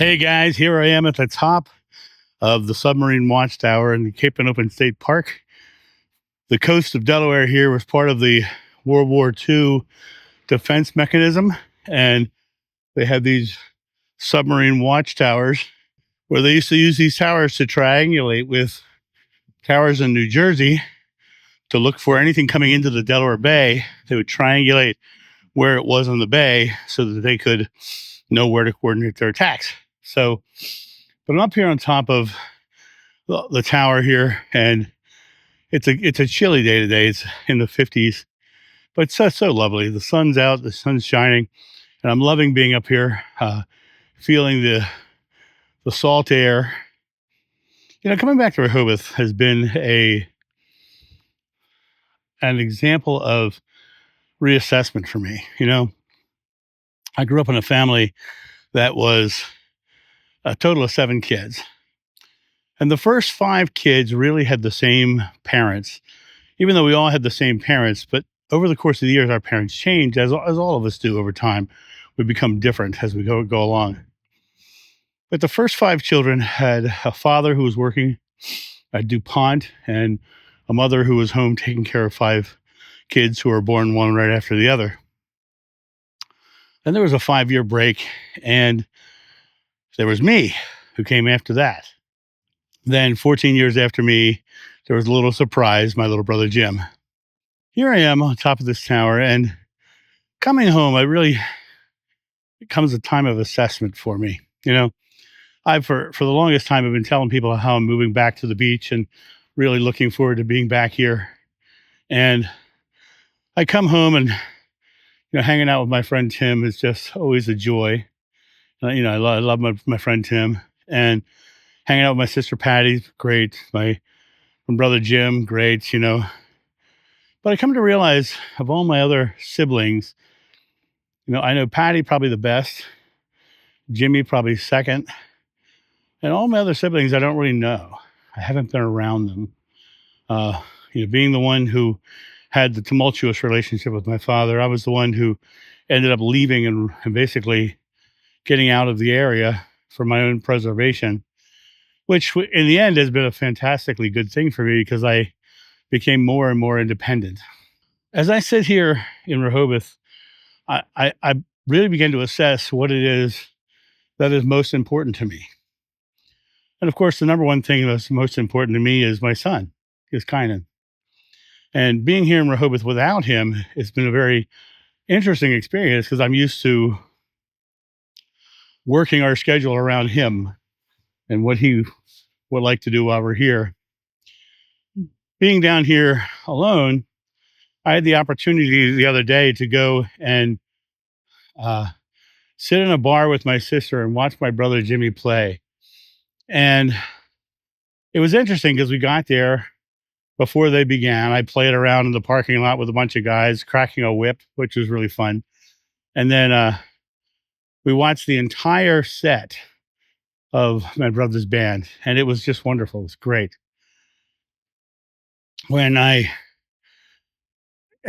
Hey guys, here I am at the top of the submarine watchtower in the Cape and Open State Park. The coast of Delaware here was part of the World War II defense mechanism, and they had these submarine watchtowers where they used to use these towers to triangulate with towers in New Jersey to look for anything coming into the Delaware Bay. They would triangulate where it was on the bay so that they could know where to coordinate their attacks. So, but I'm up here on top of the tower here, and it's a chilly day today. It's in the 50s, but it's so lovely. The sun's out, the sun's shining, and I'm loving being up here, feeling the salt air. Coming back to Rehoboth has been an example of reassessment for me. I grew up in a family that was a total of 7 kids. And the first 5 kids really had the same parents, even though we all had the same parents. But over the course of the years, our parents changed, as all of us do over time. We become different as we go along. But the first 5 children had a father who was working at DuPont and a mother who was home taking care of 5 kids who were born one right after the other. Then there was a 5-year break, and there was me who came after that. Then 14 years after me, there was a little surprise, my little brother Jim. Here I am on top of this tower, and coming home, it comes a time of assessment for me. For the longest time, I've been telling people how I'm moving back to the beach and really looking forward to being back here. And I come home, and hanging out with my friend Tim is just always a joy. I love my friend Tim, and hanging out with my sister Patty, great. My brother Jim, great. But I come to realize of all my other siblings, I know Patty probably the best, Jimmy probably second, and all my other siblings I don't really know. I haven't been around them. Being the one who had the tumultuous relationship with my father, I was the one who ended up leaving and basically getting out of the area for my own preservation, which in the end has been a fantastically good thing for me because I became more and more independent. As I sit here in Rehoboth, I really began to assess what it is that is most important to me. And of course, the number one thing that's most important to me is my son, is Kynan. And being here in Rehoboth without him, it's been a very interesting experience because I'm used to working our schedule around him and what he would like to do while we're here. Being down here alone, I had the opportunity the other day to go and sit in a bar with my sister and watch my brother Jimmy play. And it was interesting because we got there before they began. I played around in the parking lot with a bunch of guys, cracking a whip, which was really fun. And then we watched the entire set of my brother's band, and it was just wonderful. It was great. At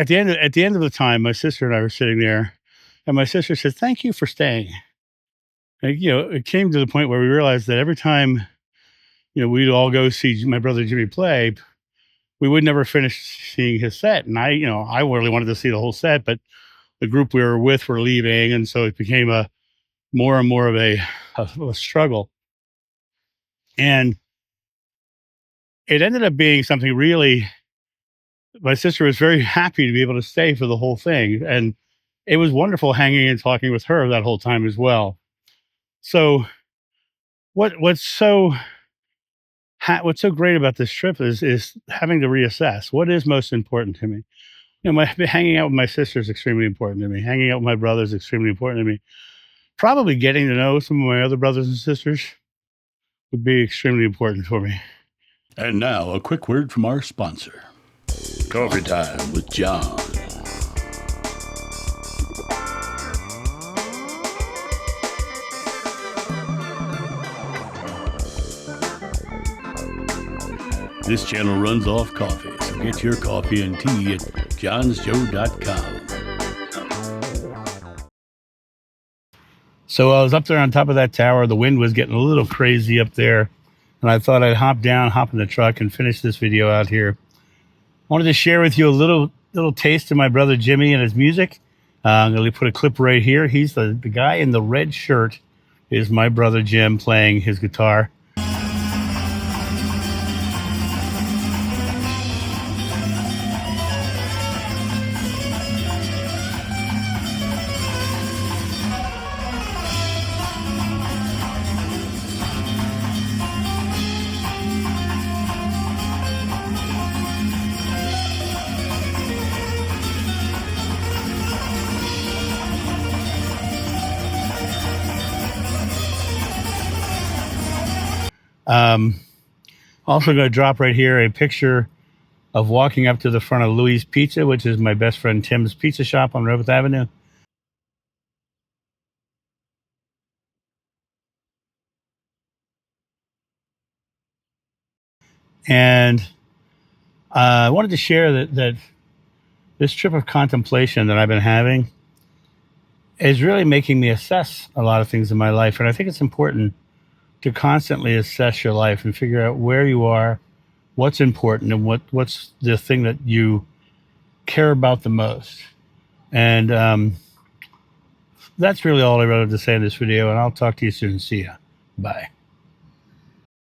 the end of the time, my sister and I were sitting there, and my sister said, "Thank you for staying." And, it came to the point where we realized that every time, we'd all go see my brother Jimmy play, we would never finish seeing his set. And I really wanted to see the whole set, but the group we were with were leaving, and so it became a more and more of a struggle. And it ended up being something really. My sister was very happy to be able to stay for the whole thing, and it was wonderful hanging and talking with her that whole time as well. So, what's so great about this trip is having to reassess what is most important to me. Hanging out with my sister is extremely important to me. Hanging out with my brother is extremely important to me. Probably getting to know some of my other brothers and sisters would be extremely important for me. And now, a quick word from our sponsor. Coffee Time with John. This channel runs off coffee, so get your coffee and tea at johnsjoe.com. So I was up there on top of that tower. The wind was getting a little crazy up there, and I thought I'd hop down, hop in the truck, and finish this video out here. I wanted to share with you a little taste of my brother Jimmy and his music. I'm going to put a clip right here. He's the guy in the red shirt is my brother Jim playing his guitar. Also going to drop right here a picture of walking up to the front of Louis Pizza, which is my best friend Tim's pizza shop on Rehoboth Avenue. And I wanted to share that this trip of contemplation that I've been having is really making me assess a lot of things in my life. And I think it's important to constantly assess your life and figure out where you are, what's important, and what's the thing that you care about the most. And that's really all I wanted to say in this video, and I'll talk to you soon. See ya. Bye.